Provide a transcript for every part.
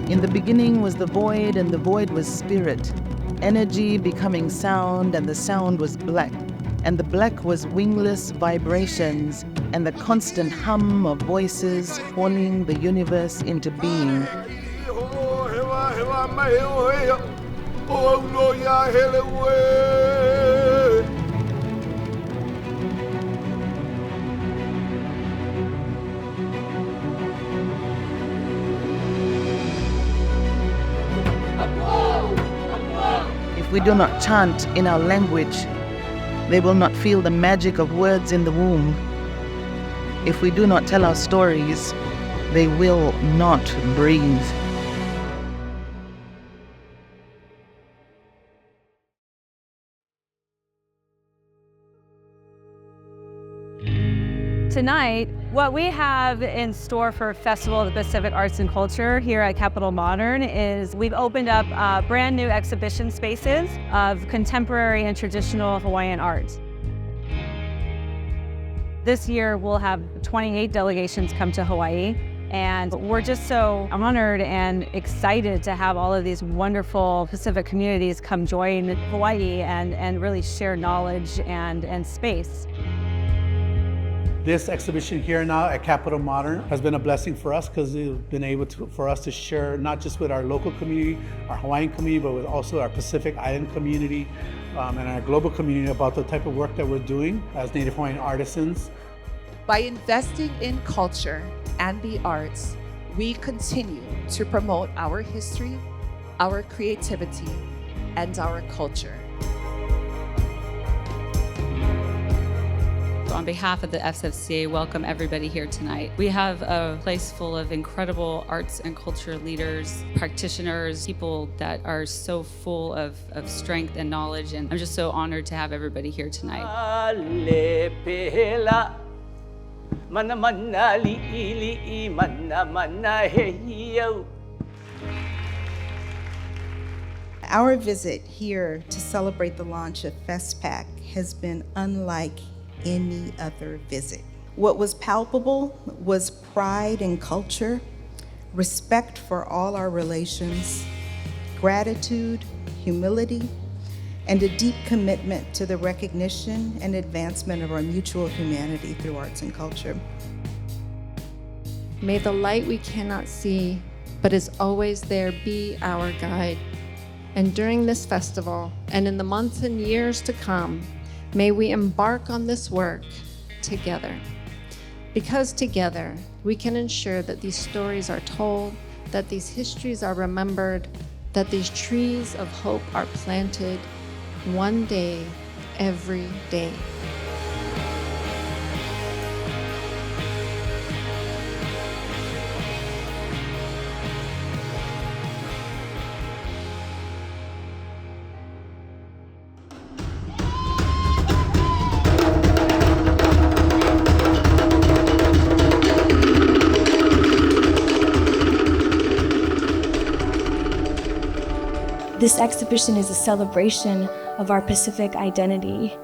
In the beginning was the void, and the void was spirit, energy becoming sound, and the sound was black, and the black was wingless vibrations, and the constant hum of voices calling the universe into being. If we do not chant in our language, they will not feel the magic of words in the womb. If we do not tell our stories, they will not breathe. Tonight, what we have in store for Festival of the Pacific Arts and Culture here at Capitol Modern is we've opened up brand new exhibition spaces of contemporary and traditional Hawaiian art. This year, we'll have 28 delegations come to Hawaii, and we're just so honored and excited to have all of these wonderful Pacific communities come join Hawaii and really share knowledge and space. This exhibition here now at Capitol Modern has been a blessing for us because it's been able for us to share not just with our local community, our Hawaiian community, but with also our Pacific Island community and our global community about the type of work that we're doing as Native Hawaiian artisans. By investing in culture and the arts, we continue to promote our history, our creativity, and our culture. On behalf of the SFCA, welcome everybody here tonight. We have a place full of incredible arts and culture leaders, practitioners, people that are so full of strength and knowledge, and I'm just so honored to have everybody here tonight. Our visit here to celebrate the launch of FestPAC has been unlike any other visit. What was palpable was pride in culture, respect for all our relations, gratitude, humility, and a deep commitment to the recognition and advancement of our mutual humanity through arts and culture. May the light we cannot see, but is always there, be our guide. And during this festival, and in the months and years to come, may we embark on this work together. Because together, we can ensure that these stories are told, that these histories are remembered, that these trees of hope are planted one day, every day. This exhibition is a celebration of our Pacific identity,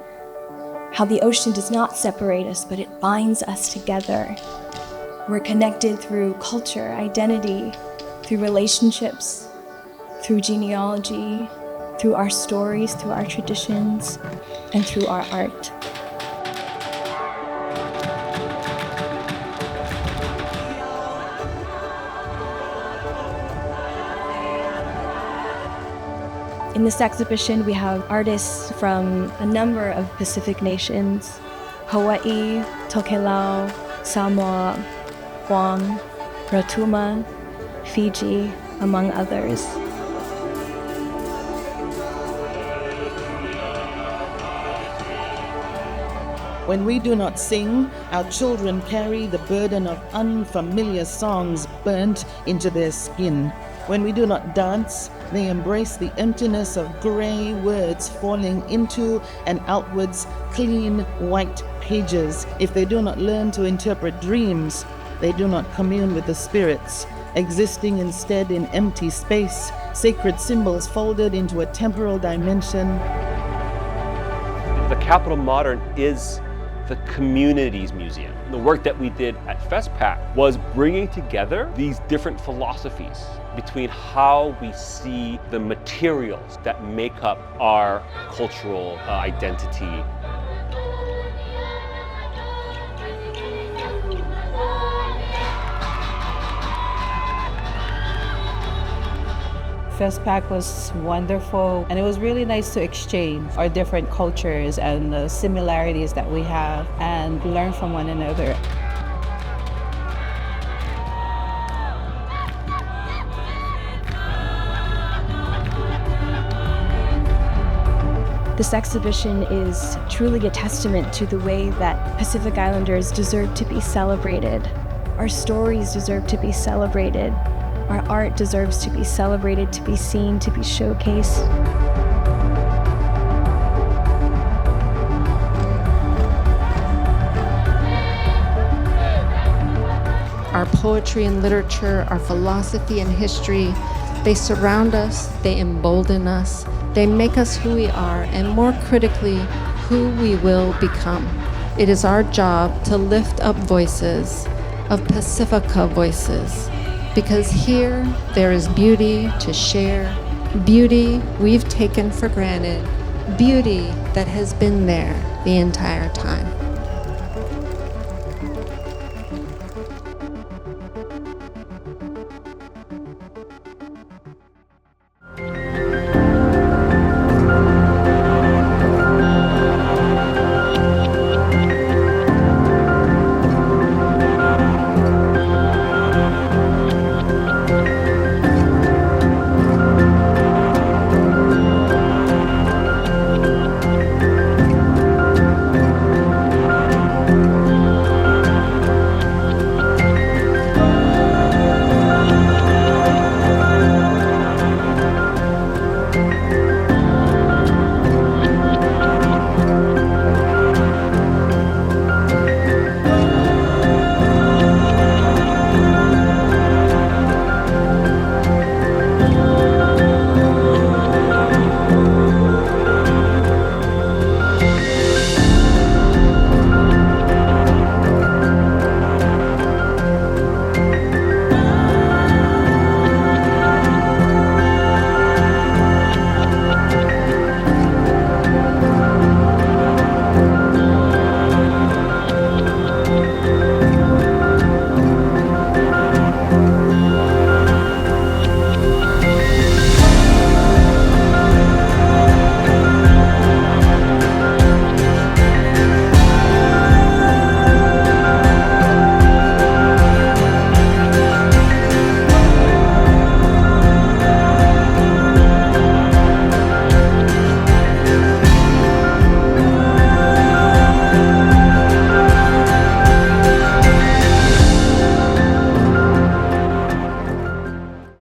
how the ocean does not separate us, but it binds us together. We're connected through culture, identity, through relationships, through genealogy, through our stories, through our traditions, and through our art. In this exhibition, we have artists from a number of Pacific nations: Hawaii, Tokelau, Samoa, Guam, Rotuma, Fiji, among others. When we do not sing, our children carry the burden of unfamiliar songs burnt into their skin. When we do not dance, they embrace the emptiness of gray words falling into and outwards clean white pages. If they do not learn to interpret dreams, they do not commune with the spirits, existing instead in empty space, sacred symbols folded into a temporal dimension. The Capitol Modern is the Communities Museum. The work that we did at FestPAC was bringing together these different philosophies between how we see the materials that make up our cultural identity. FestPAC was wonderful, and it was really nice to exchange our different cultures and the similarities that we have and learn from one another. This exhibition is truly a testament to the way that Pacific Islanders deserve to be celebrated. Our stories deserve to be celebrated. Our art deserves to be celebrated, to be seen, to be showcased. Our poetry and literature, our philosophy and history, they surround us, they embolden us, they make us who we are, and more critically, who we will become. It is our job to lift up voices, of Pacifica voices, because here there is beauty to share, beauty we've taken for granted, beauty that has been there the entire time.